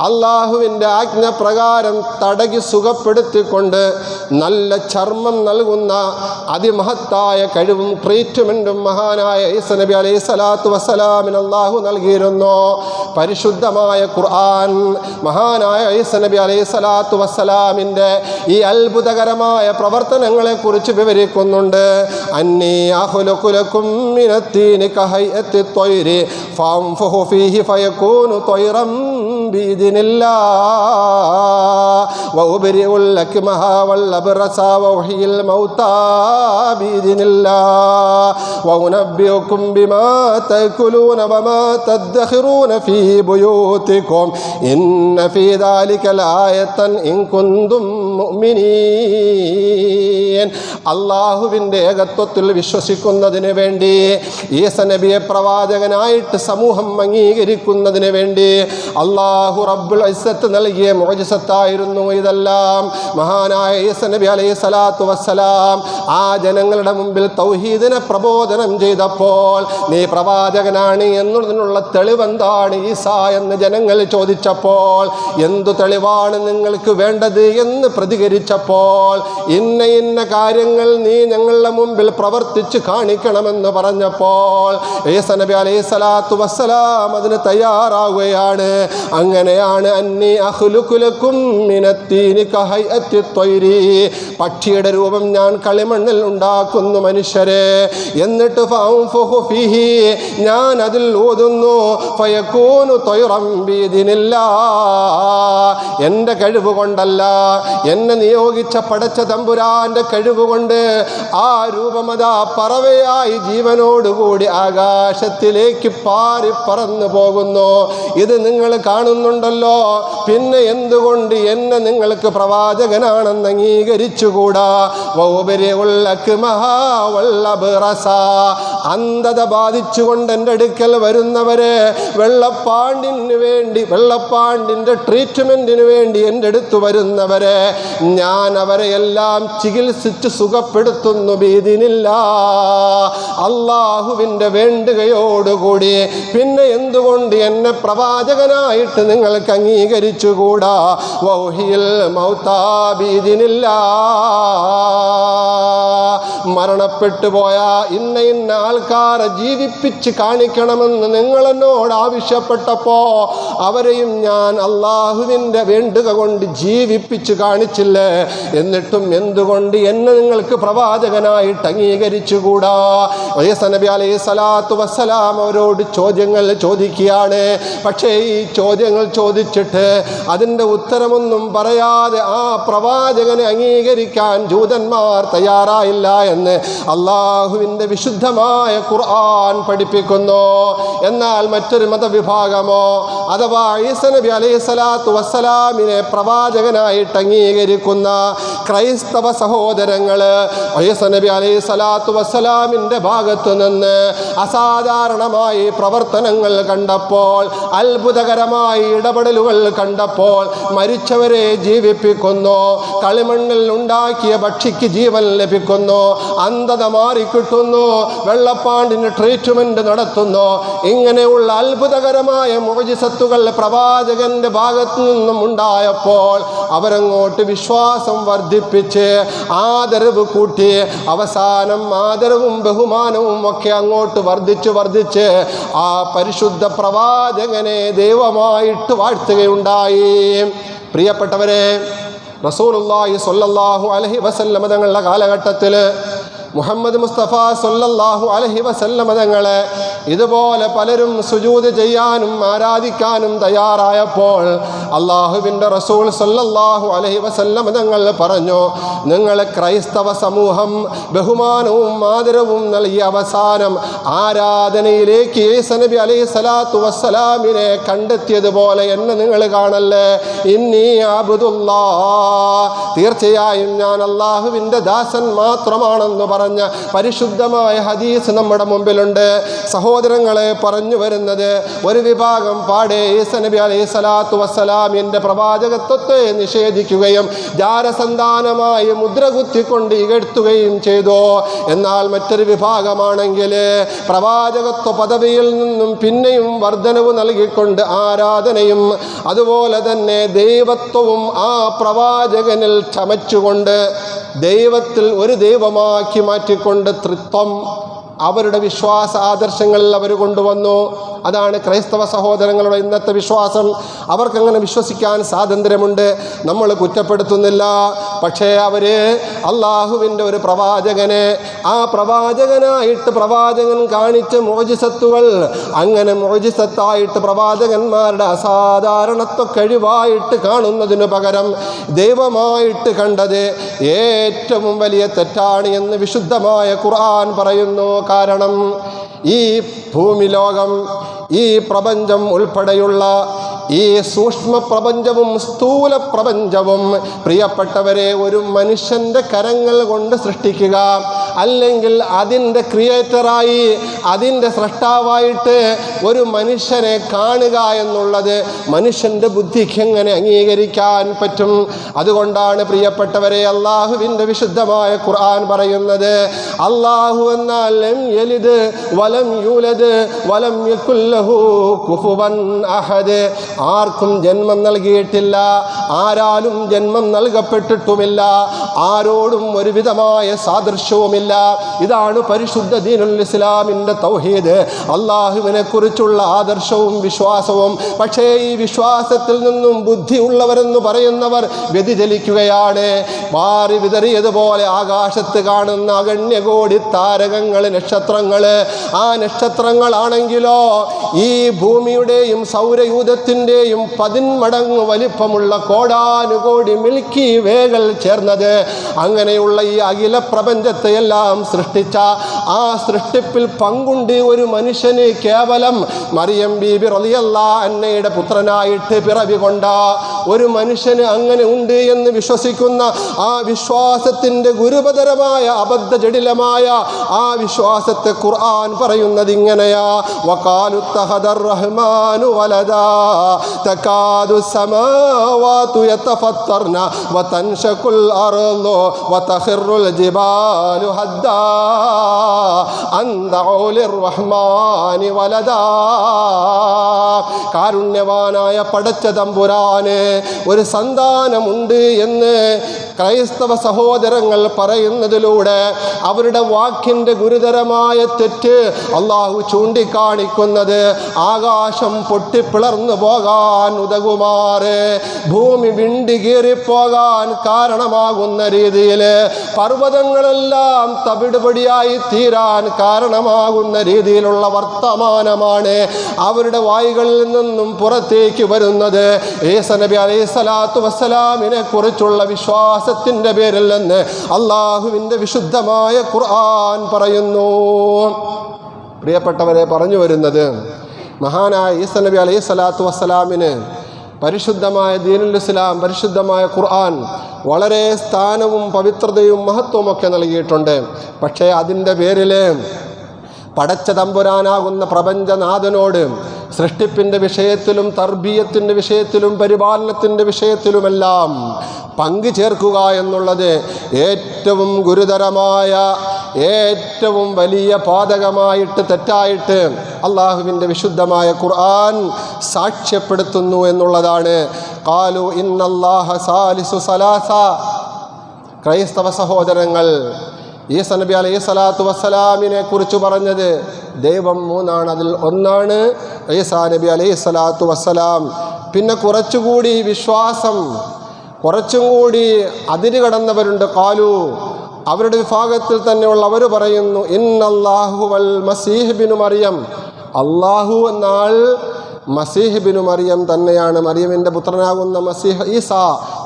അള്ളാഹുവിൻ്റെ ആജ്ഞപ്രകാരം തടകി സുഖപ്പെടുത്തിക്കൊണ്ട് നല്ല ചർമ്മം നൽകുന്ന അതിമഹത്തായ കഴിവും ട്രീറ്റ്മെൻറ്റും മഹാനായ ഈസാ നബി അലൈഹി സ്വലാത്തു വസ്സലാമിന് അള്ളാഹു നൽകിയിരുന്നു. പരിശുദ്ധമായ ഖുർആൻ മഹാനായ ഈസാ നബി അലൈഹി സ്വലാത്തു വസ്സലാമിൻ്റെ ഈ അത്ഭുതകരമായ പ്രവർത്തനങ്ങളെക്കുറിച്ച് വിവരിക്കുന്നുണ്ട്. അന്നീ അഖ്ലുഖു ലക്കും മിനത്തീനി കഹൈഅത്തി ത്വയ്രി ഫഅൻഫുഖു ഫീഹി ഫയകൂനു ത്വയ്റൻ ബിഇദ്നില്ലാഹ് വഉബ്രിഉൽ ലക്മഹ വൽ അബ്റസ വഉഹ്യിൽ മൗതാ ബിഇദ്നില്ലാഹ് വഉനബ്ബിഉകും ബിമാ തഅകുലൂന വമാ തദ്ഖിറൂന ഫീ ബുയൂതികും ഇന്ന ഫീ ദാലിക ലആയതൻ ഇൻ കുന്തും മുഅ്മിനീൻ. അല്ലാഹുവിൻ്റെ ഏകത്വത്തിൽ വിശ്വസിക്കുന്നതിന് വേണ്ടി, ഈസാ നബിയെ പ്രവാചകനായിട്ട് സമൂഹം അംഗീകരിക്കുന്നതിന് വേണ്ടി അല്ലാഹു റബ്ബുൽ ഇസ്സത്ത് നൽകിയ മുഅ്ജിസത്തായിരുന്നു ഇതെല്ലാം. മഹാനായ ഈസാ നബി അലൈഹി സ്വലാത്തു വസ്സലാം ആ ജനങ്ങളുടെ മുമ്പിൽ തൗഹീദിനെ പ്രബോധനം ചെയ്തപ്പോൾ, നീ പ്രവാചകനാണ് എന്നതിനുള്ള തെളിവെന്താണ് ഈസാ എന്ന് ജനങ്ങൾ ചോദിച്ചപ്പോൾ, എന്തു തെളിവാണ് നിങ്ങൾക്ക് വേണ്ടത് എന്ന് പ്രതികരിച്ചപ്പോൾ, ഇന്ന ഇന്ന കാര്യങ്ങൾ നീ ഞങ്ങളുടെ മുമ്പിൽ പ്രവർത്തിച്ച് കാണിക്കണമെന്ന് പറഞ്ഞപ്പോൾ ഈസാ നബി അലൈഹി സ്വലാത്തു വസ്സലാം അതിന് തയ്യാറാവുകയാണ്. അങ്ങനെയാണ് അന്നി അഖ്ലുഖു ലക്കും മിനത്തീനി കഹൈഅത്തി ത്വയ്രി, പക്ഷിയുടെ രൂപം ഞാൻ കളിമണ്ണിൽ ഉണ്ടാക്കുന്നു മനുഷ്യരെ, എന്നിട്ട് ഫഅൻഫുഖു ഫീഹി, ഞാൻ അതിൽ ഊതുന്നു, ഫയകൂനു ത്വയ്റൻ ബിഇദ്നില്ലാഹ്, എൻ്റെ കഴിവ് കൊണ്ടല്ല, എന്നെ നിയോഗിച്ച പടച്ച തമ്പുരാൻ്റെ കഴിവ് കൊണ്ട് ആ രൂപമതാ പറവയായി ജീവനോടുകൂടി ആകാശത്തിലേക്ക് പാറി പറന്നു പോകുന്നു. ഇത് നിങ്ങൾ കാണുന്നു കാണുന്നുണ്ടല്ലോ, പിന്നെ എന്തുകൊണ്ട് എന്നെ നിങ്ങൾക്ക് പ്രവാചകനാണെന്ന് അംഗീകരിച്ചുകൂടാ? അന്ധത ബാധിച്ചുകൊണ്ട് എൻ്റെ അടുക്കൽ വരുന്നവരെ, വെള്ളപ്പാണ്ടിൻ്റെ ട്രീറ്റ്മെൻറ്റിന് വേണ്ടി എൻ്റെ അടുത്ത് വരുന്നവരെ ഞാൻ അവരെ എല്ലാം ചികിത്സിച്ച് സുഖപ്പെടുത്തുന്നു ബിഇദ്നില്ല, അള്ളാഹുവിൻ്റെ വേണ്ടുകയോടുകൂടി. പിന്നെ എന്തുകൊണ്ട് എന്നെ പ്രവാചകനായിട്ട് നിങ്ങൾക്ക് അംഗീകരിച്ചുകൂടാ? വൗഹിയിൽ മൗതാ ബിഇദ്നില്ല, മരണപ്പെട്ടു പോയ ഇന്ന ആൾക്കാരെ ജീവിപ്പിച്ച് കാണിക്കണമെന്ന് നിങ്ങളെന്നോട് ആവശ്യപ്പെട്ടപ്പോൾ അവരെയും ഞാൻ അള്ളാഹുവിൻ്റെ വേണ്ടുക കൊണ്ട് ജീവിപ്പിച്ച് കാണിച്ചില്ലേ? എന്നിട്ടും എന്തുകൊണ്ട് എന്നെ നിങ്ങൾക്ക് പ്രവാചകനായിട്ട് അംഗീകരിച്ചുകൂടാ? ഈസാ നബി അലൈഹി സ്വലാത്തു വസ്സലാം അവരോട് ചോദ്യങ്ങൾ ചോദിക്കുകയാണ്. പക്ഷേ ഈ ചോദ്യങ്ങൾ ചോദിച്ചിട്ട് അതിൻ്റെ ഉത്തരമൊന്നും പറയാതെ ആ പ്രവാചകനെ അംഗീകരിക്കാൻ ജൂതന്മാർ തയ്യാറായില്ല എന്ന് അള്ളാഹുവിൻ്റെ വിശുദ്ധമായ ഖുർആൻ പഠിപ്പിക്കുന്നു. എന്നാൽ മറ്റൊരു മതവിഭാഗമോ അഥവാ ഈസാ നബി അലൈഹി സ്വലാത്തു വസ്സലാമിനെ പ്രവാചകനായിട്ട് അംഗീകരിക്കുന്ന ക്രൈസ്തവ സഹോദരങ്ങൾ ഈസാ നബി അലൈഹി സ്വലാത്തു വസ്സലാമിൻ്റെ ഭാഗത്തു നിന്ന് അസാധാരണമായി പ്രവർത്തനങ്ങൾ കണ്ടപ്പോൾ, അത്ഭുതകരമായ ഇടപെടലുകൾ കണ്ടപ്പോൾ, മരിച്ചവരെ ജീവിപ്പിക്കുന്നു, കളിമണ്ണിൽ ഉണ്ടാക്കിയ ഭക്ഷിക്ക് ജീവൻ ലഭിക്കുന്നു, അന്ധത മാറിക്കിട്ടുന്നു, വെള്ളപ്പാണ്ടിന് ട്രീറ്റ്മെൻറ്റ് നടത്തുന്നു, ഇങ്ങനെയുള്ള അത്ഭുതകരമായ മുഅ്ജിസത്തുകൾ പ്രവാചകന്റെ ഭാഗത്തു നിന്നും ഉണ്ടായപ്പോൾ അവരങ്ങോട്ട് വിശ്വാസം വർദ്ധിപ്പിച്ച് ആദരവ് കൂട്ടി, അവസാനം ആദരവും ബഹുമാനവും ഒക്കെ അങ്ങോട്ട് വർദ്ധിച്ച് ആ പരിശുദ്ധ പ്രവാചകനെ ദൈവമായിട്ട് വാഴ്ത്തുകയുണ്ടായി. പ്രിയപ്പെട്ടവരെ, റസൂലുള്ളാഹി സ്വല്ലല്ലാഹു അലൈഹി വസല്ലം തങ്ങളുടെ കാലഘട്ടത്തിൽ മുഹമ്മദ് മുസ്തഫ സ്വല്ലല്ലാഹു അലൈഹി വസല്ലം തങ്ങളെ ഇതുപോലെ പലരും സുജൂദ് ചെയ്യാനും ആരാധിക്കാനും തയ്യാറായപ്പോൾ അള്ളാഹുവിൻ്റെ റസൂൽ സ്വല്ലല്ലാഹു അലൈഹി വസല്ലം തങ്ങൾ പറഞ്ഞു, നിങ്ങൾ ക്രൈസ്തവ സമൂഹം ബഹുമാനവും ആദരവും നൽകിയ അവസാനം ആരാധനയിലേക്ക് ഈസാ നബി അലൈഹി സ്വലാത്തു വസ്സലാമിനെ കണ്ടെത്തിയതുപോലെ എന്നെ നിങ്ങൾ കാണല്ലേ? ഇന്നി അബ്ദുല്ലാഹ്, തീർച്ചയായും ഞാൻ അള്ളാഹുവിൻ്റെ ദാസൻ മാത്രമാണെന്ന് പറഞ്ഞ പരിശുദ്ധമായ ഹദീസ് നമ്മുടെ മുമ്പിലുണ്ട്. സഹോദരങ്ങളെ, പറഞ്ഞു വരുന്നത് ഒരു വിഭാഗം പാടെ ഈസാ നബി അലൈഹി സ്വലാത്തു വസ്സലാമിൻ്റെ പ്രവാചകത്വത്തെ നിഷേധിക്കുകയും ജാരസന്താനമായി മുദ്ര കുത്തിക്കൊണ്ട് ഇകഴ്ത്തുകയും ചെയ്തു. എന്നാൽ മറ്റൊരു വിഭാഗമാണെങ്കിൽ പ്രവാചകത്വ പദവിയിൽ നിന്നും പിന്നെയും വർധനവ് നൽകിക്കൊണ്ട് ആരാധനയും അതുപോലെ തന്നെ ദൈവത്വവും ആ പ്രവാചകനിൽ ചമച്ചുകൊണ്ട് ദൈവത്തിൽ ഒരു ദൈവമാക്കി മാറ്റിക്കൊണ്ട് ത്രിത്വം അവരുടെ വിശ്വാസ ആദർശങ്ങളിൽ അവർ കൊണ്ടുവന്നു. അതാണ് ക്രൈസ്തവ സഹോദരങ്ങളുടെ ഇന്നത്തെ വിശ്വാസം. അവർക്കങ്ങനെ വിശ്വസിക്കാൻ സ്വാതന്ത്ര്യമുണ്ട്, നമ്മൾ കുറ്റപ്പെടുത്തുന്നില്ല. പക്ഷേ അവർ അള്ളാഹുവിൻ്റെ ഒരു പ്രവാചകനെ, ആ പ്രവാചകനായിട്ട് പ്രവാചകൻ കാണിച്ച മുഅ്ജിസത്തുകൾ, അങ്ങനെ മുഅ്ജിസത്തായിട്ട് പ്രവാചകന്മാരുടെ അസാധാരണത്വ കഴിവായിട്ട് കാണുന്നതിനു പകരം ദൈവമായിട്ട് കണ്ടത് ഏറ്റവും വലിയ തെറ്റാണ് എന്ന് വിശുദ്ധമായ ഖുർആൻ പറയുന്നു. കാരണം ഈ ഭൂമി ലോകം, ഈ പ്രപഞ്ചം ഉൾപ്പെടെയുള്ള ഈ സൂക്ഷ്മ പ്രപഞ്ചവും സ്ഥൂല പ്രപഞ്ചവും പ്രിയപ്പെട്ടവരെ ഒരു മനുഷ്യൻ്റെ കരങ്ങൾ കൊണ്ട് സൃഷ്ടിക്കുക, അല്ലെങ്കിൽ അതിൻ്റെ ക്രിയേറ്ററായി അതിൻ്റെ സൃഷ്ടാവായിട്ട് ഒരു മനുഷ്യനെ കാണുക എന്നുള്ളത് മനുഷ്യൻ്റെ ബുദ്ധിക്ക് എങ്ങനെ അംഗീകരിക്കാൻ പറ്റും? അതുകൊണ്ടാണ് പ്രിയപ്പെട്ടവരെ അള്ളാഹുവിൻ്റെ വിശുദ്ധമായ ഖുർആൻ പറയുന്നത്, അള്ളാഹു എന്നാൽ ലം യലിദ് വലം യൂലദ് വലം യകുൽ ലഹു കുഫുവൻ അഹദ്, ആർക്കും ജന്മം നൽകിയിട്ടില്ല, ആരാലും ജന്മം നൽകപ്പെട്ടിട്ടുമില്ല, ആരോടും ഒരുവിധമായ സാദൃശ്യവുമില്ല. ഇതാണ് പരിശുദ്ധ ദീനുൽ ഇസ്ലാമിൻ്റെ തൗഹീദ്, അള്ളാഹുവിനെ കുറിച്ചുള്ള ആദർശവും വിശ്വാസവും. പക്ഷേ ഈ വിശ്വാസത്തിൽ നിന്നും ബുദ്ധിയുള്ളവരെന്ന് പറയുന്നവർ വ്യതിചലിക്കുകയാണ്. മാറി വിതറിയതുപോലെ ആകാശത്ത് കാണുന്ന അഗണ്യകോടി താരകങ്ങൾ, നക്ഷത്രങ്ങൾ, ആ നക്ഷത്രങ്ങളാണെങ്കിലോ ഈ ഭൂമിയുടെയും സൗരയൂഥത്തിൻ്റെയും 10 മടങ്ങ് വലിപ്പമുള്ള കോടാനുകോടി മിൽക്കി വേകൾ ചേർന്നത്. അങ്ങനെയുള്ള ഈ അഖില പ്രപഞ്ചത്തെയെല്ലാം സൃഷ്ടിച്ച ആ സൃഷ്ടിപ്പിൽ പങ്കുണ്ട് ഒരു മനുഷ്യന്. കേവലം മറിയം ബീബി റളിയല്ലാഹു അൻഹയുടെ പുത്രനായിട്ട് പിറവി കൊണ്ട ഒരു മനുഷ്യന് അങ്ങനെ ഉണ്ട് എന്ന് വിശ്വസിക്കുന്ന ആ വിശ്വാസത്തിൻ്റെ ഗുരുതരമായ അബദ്ധജടിലമായ ആ വിശ്വാസത്തെ ഖുർആൻ പറയുന്നത് ഇങ്ങനെയാ: വഖാലു തഖദർ റഹ്മാനു വലദാ തകാദു സമാവാതു യതഫത്തർന വതൻഷകുൽ അർളു വതഖിറുൽ ജിബാലു ഹദ്ദാ അൻ ദഉ ലിർറഹ്മാനി വലദാ. കാരുണ്യവാനായ പടച്ച തമ്പുരാന് ഒരു സന്താനമുണ്ട് എന്ന് ക്രൈസ്തവ സഹോദരങ്ങൾ പറയുന്നതിലൂടെ അവരുടെ വാക്കിൻ്റെ ഗുരുതരമായ തെറ്റ് അള്ളാഹു ചൂണ്ടിക്കാണിക്കുന്നത് ആകാശം പൊട്ടിപ്പിളർന്നു പോകാൻ ഉതകുമാറ്, ഭൂമി വിണ്ടുകീറിപ്പോകാൻ കാരണമാകുന്ന രീതിയിൽ, പർവ്വതങ്ങളെല്ലാം തവിടുപൊടിയായി തീരാൻ കാരണമാകുന്ന രീതിയിലുള്ള വർത്തമാനമാണ് അവരുടെ വായുകളിൽ നിന്നും പുറത്തേക്ക് വരുന്നത്. ഈസ നബി അലൈഹിസ്സലാത്തു വസ്സലാമിനെ കുറിച്ചുള്ള വിശ്വാസത്തിൻ്റെ പേരിൽ നിന്ന് അള്ളാഹുവിൻ്റെ വിശുദ്ധമായ ഖുർആൻ പറയുന്നു. പ്രിയപ്പെട്ടവരെ, പറഞ്ഞു വരുന്നത് മഹാനായ ഈസ നബി അലൈഹിസ്സലാത്തു വസ്സലാമിന് പരിശുദ്ധമായ ദീനുൽ ഇസ്ലാം, പരിശുദ്ധമായ ഖുർആൻ വളരെ സ്ഥാനവും പവിത്രതയും മഹത്വവും ഒക്കെ നൽകിയിട്ടുണ്ട്. പക്ഷേ അതിൻ്റെ പേരിൽ പടച്ച തമ്പുരാനാകുന്ന പ്രപഞ്ചനാഥനോട് സൃഷ്ടിപ്പിൻ്റെ വിഷയത്തിലും തർബീയത്തിൻ്റെ വിഷയത്തിലും പരിപാലനത്തിൻ്റെ വിഷയത്തിലുമെല്ലാം പങ്കു ചേർക്കുക എന്നുള്ളത് ഏറ്റവും ഗുരുതരമായ, ഏറ്റവും വലിയ പാതകമായിട്ട്, തെറ്റായിട്ട് അള്ളാഹുവിൻ്റെ വിശുദ്ധമായ ഖുർആൻ സാക്ഷ്യപ്പെടുത്തുന്നു എന്നുള്ളതാണ്. ഖാലു ഇന്നല്ലാഹ സാലിസു സലാസ. ക്രൈസ്തവ സഹോദരങ്ങൾ ഈസ നബി അലൈഹിസ്സലാത്തു വസ്സലാമിനെ കുറിച്ച് പറഞ്ഞത് ദൈവം 3 അതിൽ ഒന്നാണ് ഈസാ നബി അലൈഹിസ്സലാത്തു വസ്സലാം. പിന്നെ കുറച്ചുകൂടി വിശ്വാസം, കുറച്ചും കൂടി അതിര് കടന്നവരുണ്ട്. ഖാലു, അവരുടെ വിഭാഗത്തിൽ തന്നെയുള്ളവർ പറയുന്നു ഇന്നല്ലാഹു വൽ മസീഹ് ബിനു മറിയം. അള്ളാഹു എന്നാൽ മസീഹ് ബിനു മറിയം തന്നെയാണ്, മറിയമിൻ്റെ പുത്രനാകുന്ന മസീഹ് ഈസാ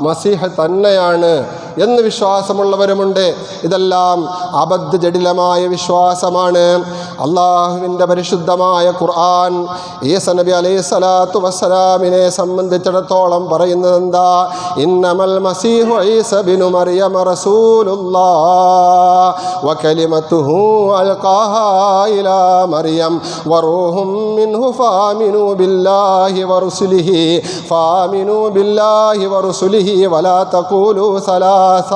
മസീഹ് തന്നെയാണ് എന്ന് വിശ്വാസമുള്ളവരുമുണ്ട്. ഇതെല്ലാം അബദ്ധജടിലമായ വിശ്വാസമാണ്. അള്ളാഹുവിൻ്റെ പരിശുദ്ധമായ ഖുർആൻ ഈസ നബി അലൈഹിസ്സലാത്തു വസ്സലാമിനെ സംബന്ധിച്ചിടത്തോളം പറയുന്നത് എന്താ? ഇന്നമൽ മസീഹു ഈസ ബിനു മറിയം റസൂലുള്ളാഹ് വകലിമതുഹു അൽഖാഹാ ഇലാ മറിയം വറൂഹും മിൻഹു ഫാമിനു ബില്ലാഹി വറുസുലിഹി വലാ തഖൂലു സലാസ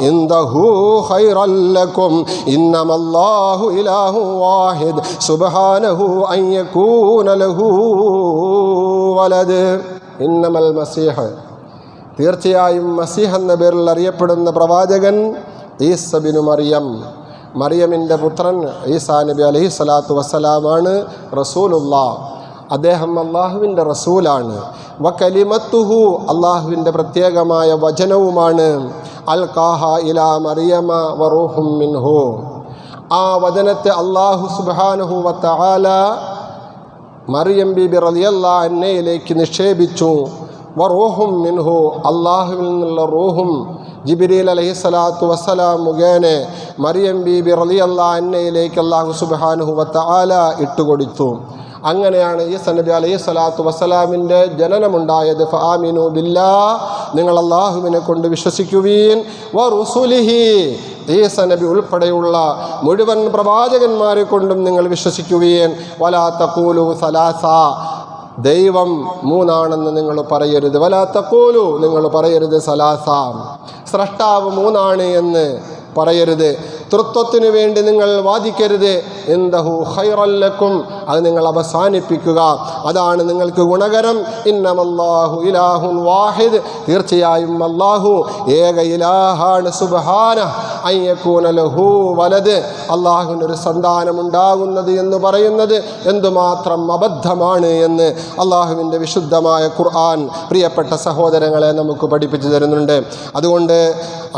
ഇൻദഹു ഖൈറൻ ലക്കും ഇന്നമല്ലാഹു ഇലാഹു വാഹിദ് സുബ്ഹാനഹു അൻ യകൂന ലഹു വലദ്. ഇന്നമൽ മസീഹ്, തീർച്ചയായും മസീഹ് എന്ന പേരിൽ അറിയപ്പെടുന്ന പ്രവാചകൻ ഈസ ബിനു മറിയം, മറിയമിൻ്റെ പുത്രൻ ഈസാ നബി അലൈഹിസ്സലാത്തു വസ്സലാമാണ്. റസൂലുള്ളാഹ്, അദ്ദേഹം അള്ളാഹുവിൻ്റെ റസൂലാണ്. വകലിമത്തുഹു, അള്ളാഹുവിൻ്റെ പ്രത്യേകമായ വചനവുമാണ്. അൽഖാഹ ഇലാ മറിയമ വറൂഹും മിൻഹു, ആ വചനത്തെ അള്ളാഹു സുബ്ഹാനഹു വതആല മറിയം ബീബി റളിയല്ലാഹു അൻഹയിലേക്ക് നിക്ഷേപിച്ചു. വറൂഹും മിൻഹു, അള്ളാഹുവിൽ നിന്നുള്ള റൂഹും ജിബ്രീൽ അലൈഹിസ്സലാത്തു വസ്സലാം മുഖേന മറിയം ബീബി റളിയല്ലാഹു അൻഹയിലേക്ക് അള്ളാഹു സുബ്ഹാനഹു വതആല ഇട്ടുകൊടുത്തു. അങ്ങനെയാണ് ഈസ നബി അലൈഹിസ്സലാത്തു വസ്സലാമിൻ്റെ ജനനമുണ്ടായത്. ഫആമിനു ബില്ലാഹ്, നിങ്ങൾ അള്ളാഹുവിനെ കൊണ്ട് വിശ്വസിക്കുവീൻ. വറുസുലിഹി, ഈസ നബി ഉൾപ്പെടെയുള്ള മുഴുവൻ പ്രവാചകന്മാരെ കൊണ്ടും നിങ്ങൾ വിശ്വസിക്കുവീൻ. വലാ തഖൂലു സലാസ, ദൈവം 3 നിങ്ങൾ പറയരുത്. വലാ തഖൂലു, നിങ്ങൾ പറയരുത് സലാസ, സ്രഷ്ടാവ് 3 എന്ന് പറയരുത്. തൃത്വത്തിനു വേണ്ടി നിങ്ങൾ വാദിക്കരുത്. ഇൻദഹു ഖൈറൻ ലക്കും, അത് നിങ്ങൾ അവസാനിപ്പിക്കുക, അതാണ് നിങ്ങൾക്ക് ഗുണകരം. ഇന്നമല്ലാഹു ഇലാഹുൻ വാഹിദ്, തീർച്ചയായും അല്ലാഹു ഏക ഇലാഹാണ്. സുബ്ഹാനഹു അൻ യകൂന ലഹു വലദ്, അല്ലാഹുവിനൊരു സന്താനമുണ്ടാകുന്നത് എന്ന് പറയുന്നത് എന്തുമാത്രം അബദ്ധമാണ് എന്ന് അല്ലാഹുവിൻ്റെ വിശുദ്ധമായ ഖുർആൻ പ്രിയപ്പെട്ട സഹോദരങ്ങളെ നമുക്ക് പഠിപ്പിച്ചു തരുന്നുണ്ട്. അതുകൊണ്ട്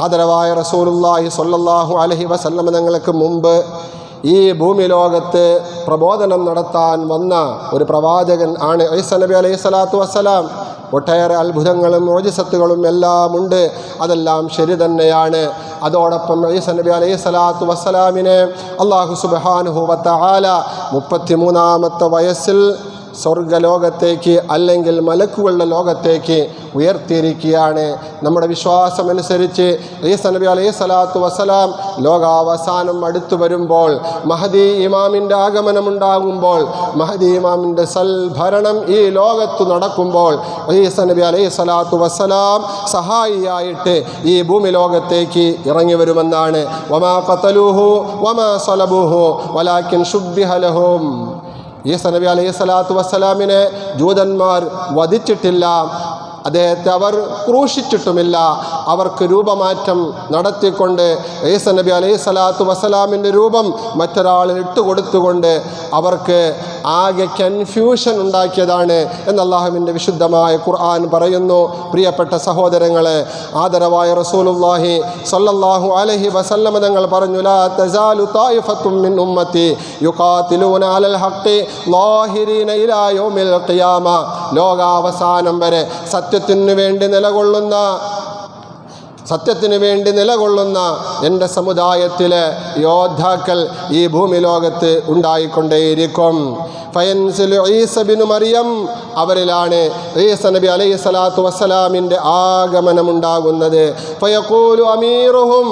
ആദരവായ റസൂലുള്ളാഹി സ്വല്ലല്ലാഹു അലൈഹി വസല്ലം തങ്ങൾക്ക് മുമ്പ് ഈ ഭൂമി ലോകത്ത് പ്രബോധനം നടത്താൻ വന്ന ഒരു പ്രവാചകൻ ആണ് ഈസാ നബി അലൈഹി സ്വലാത്തു വസ്സലാം. ഒട്ടേറെ അത്ഭുതങ്ങളും മോജിസത്തുകളും എല്ലാം ഉണ്ട്, അതെല്ലാം ശരി തന്നെയാണ്. അതോടൊപ്പം ഈസാ നബി അലൈഹി സ്വലാത്തു വസ്സലാമിനെ അല്ലാഹു സുബ്ഹാനഹു വ തആല 33-ാമത്തെ വയസ്സിൽ സ്വർഗലോകത്തേക്ക് അല്ലെങ്കിൽ മലക്കുകളുടെ ലോകത്തേക്ക് ഉയർത്തിയിരിക്കുകയാണ്. നമ്മുടെ വിശ്വാസമനുസരിച്ച് ഈസാ നബി അലൈഹി സ്വലാത്തു വസ്സലാം ലോകാവസാനം അടുത്തു വരുമ്പോൾ, മഹദി ഇമാമിൻ്റെ ആഗമനമുണ്ടാകുമ്പോൾ, മഹദി ഇമാമിൻ്റെ സൽഭരണം ഈ ലോകത്തു നടക്കുമ്പോൾ ഈസാ നബി അലൈഹി സ്വലാത്തു വസ്സലാം സഹായിയായിട്ട് ഈ ഭൂമി ലോകത്തേക്ക് ഇറങ്ങി വരുമെന്നാണ്. വമാ ഖതലൂഹു വമാ സലബൂഹു വലാകിൻ ശുബ്ബിഹ ലഹും. ഈസാ നബി അലൈഹി സ്വലാത്തു വസ്സലാമിനെ ജൂതന്മാർ വധിച്ചിട്ടില്ല, അദ്ദേഹത്തെ അവർ ക്രൂശിച്ചിട്ടുമില്ല. അവർക്ക് രൂപമാറ്റം നടത്തിക്കൊണ്ട് ഈസാ നബി അലൈഹി സ്വലാത്തു വസ്സലാമിൻ്റെ രൂപം മറ്റൊരാളിൽ ഇട്ടുകൊടുത്തുകൊണ്ട് അവർക്ക് ആകെ കൺഫ്യൂഷൻ ഉണ്ടാക്കിയതാണ് എന്ന് അല്ലാഹുവിൻ്റെ വിശുദ്ധമായ ഖുർആൻ പറയുന്നു. പ്രിയപ്പെട്ട സഹോദരങ്ങളെ, ആദരവായ റസൂലുള്ളാഹി സ്വല്ലല്ലാഹു അലൈഹി വസല്ലമ തങ്ങൾ പറഞ്ഞു, ലാ തസാലു തായിഫത്തും മിൻ ഉമ്മത്തി യുഖാതിലൂന അലൽ ഹഖ് ളാഹിരീന ഇലാ യൗമിൽ ഖിയാമ. ലോകാവസാനം വരെ സത്യത്തിനു വേണ്ടി നിലകൊള്ളുന്ന എൻ്റെ സമുദായത്തിലെ യോദ്ധാക്കൾ ഈ ഭൂമി ലോകത്ത് ഉണ്ടായിക്കൊണ്ടേയിരിക്കും. ഫയൻസിലു ഈസ ബിനു മറിയം, അവരിലാണ് ഈസാ നബി അലൈഹി സ്വലാത്തു വസ്സലാമിൻ്റെ ആഗമനമുണ്ടാകുന്നത്. ഫയഖൂലു അമീറുഹും,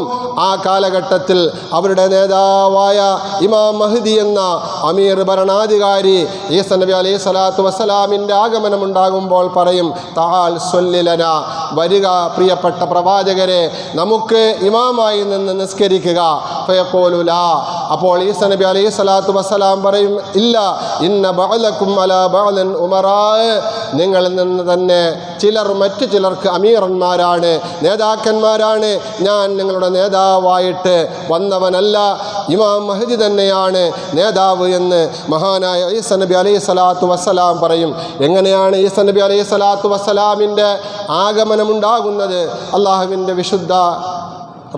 ആ കാലഘട്ടത്തിൽ അവരുടെ നേതാവായ ഇമാം മഹ്ദി എന്ന അമീർ ഭരണാധികാരി ഈസാ നബി അലൈഹി സ്വലാത്തു വസ്സലാമിൻ്റെ ആഗമനമുണ്ടാകുമ്പോൾ പറയും, തആൽ സ്വല്ലി ലനാ, വരിക പ്രിയപ്പെട്ട പ്രവാചകരെ, നമുക്ക് ഇമാമായി നിന്ന് നിസ്കരിക്കുക. ഫയഖൂലു ലാ, അപ്പോൾ ഈസാ നബി അലൈഹി സ്വലാത്തു വസ്സലാം പറയും, ഇല്ല, ഇന്ന ബഅലകും അലാ ബഅലൻ ഉമറാ, നിങ്ങളിൽ നിന്ന് തന്നെ ചിലർ മറ്റു ചിലർക്ക് അമീറന്മാരാണ്, നേതാക്കന്മാരാണ്. ഞാൻ നിങ്ങളുടെ നേതാവായിട്ട് വന്നവനല്ല, ഇമാം മഹ്ദി തന്നെയാണ് നേതാവ് എന്ന് മഹാനായ ഈസാ നബി അലൈഹി സ്വലാത്തു വസ്സലാം പറയും. എങ്ങനെയാണ് ഈസാ നബി അലൈഹി സ്വലാത്തു വസ്സലാമിൻ്റെ ആഗമനമുണ്ടാകുന്നത്? അല്ലാഹുവിൻ്റെ വിശുദ്ധ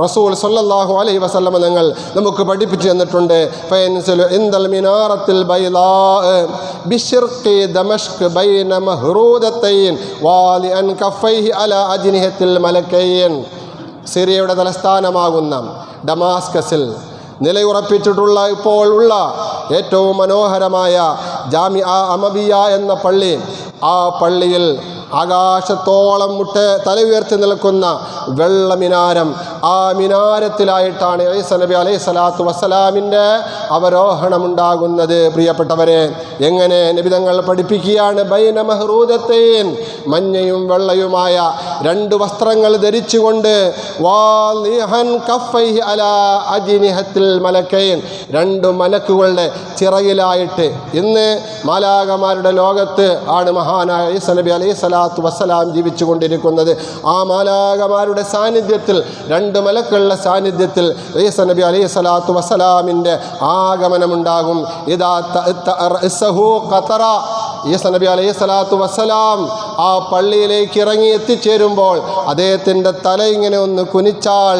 റസൂൽ സല്ലല്ലാഹു അലൈഹി വസല്ലമ തങ്ങൾ നമുക്ക് പഠിപ്പിച്ചു തന്നിട്ടുണ്ട്. ഫയൻസിലു ഇൻദൽ മിനാറത്തിൽ ബൈളാ ബിശിർഖി ദമഷ്ക് ബൈന മഹ്റൂദത്തൈൻ വാലിഅൻ കഫൈഹി അലാ അജ്നിഹത്തിൽ മലക്കൈൻ. സിറിയയുടെ തലസ്ഥാനമാകുന്ന ഡമാസ്കസിൽ നിലയുറപ്പിച്ചിട്ടുള്ള ഇപ്പോൾ ഉള്ള ഏറ്റവും മനോഹരമായ ജാമിഅ അമവിയ എന്ന പള്ളി, ആ പള്ളിയിൽ ആകാശത്തോളം തല ഉയർത്തി നിൽക്കുന്ന വെള്ള മിനാരം, ആ മിനാരത്തിലായിട്ടാണ് ഈസാ നബി അലൈഹി സ്വലാത്തു വസ്സലാമിൻ്റെ അവരോഹണമുണ്ടാകുന്നത്. പ്രിയപ്പെട്ടവരെ, എങ്ങനെ നബി തങ്ങൾ പഠിപ്പിക്കുകയാണ്, ബൈന മഹ്റൂദത്തൈൻ, മഞ്ഞയും വെള്ളയുമായ രണ്ട് വസ്ത്രങ്ങൾ ധരിച്ചുകൊണ്ട്, വാലിഹൻ കഫൈഹി അലാ അജ്നിഹത്തിൽ മലക്കൈൻ, രണ്ട് മലക്കുകളുടെ ചിറകിലായിട്ട്. ഇന്ന് മാലാകമാരുടെ ലോകത്ത് ആണ് മഹാനായ ഈസാ നബി അലൈഹി സ്വലാത്തു വസ്സലാം ജീവിച്ചു കൊണ്ടിരിക്കുന്നത്. ആ മാലാകമാരുടെ സാന്നിധ്യത്തിൽ, രണ്ട് മലക്കുകളുടെ സാന്നിധ്യത്തിൽ ഈസാ നബി അലൈഹി സ്വലാത്തു വസ്സലാമിൻ്റെ ആഗമനമുണ്ടാകും. ഇദാ തഅറസഹു ഖതറ, ഈസാ നബി അലൈഹി സ്വലാത്തു വസ്സലാം ആ പള്ളിയിലേക്ക് ഇറങ്ങി എത്തിച്ചേരുമ്പോൾ അദ്ദേഹത്തിൻ്റെ തല ഇങ്ങനെ ഒന്ന് കുനിച്ചാൽ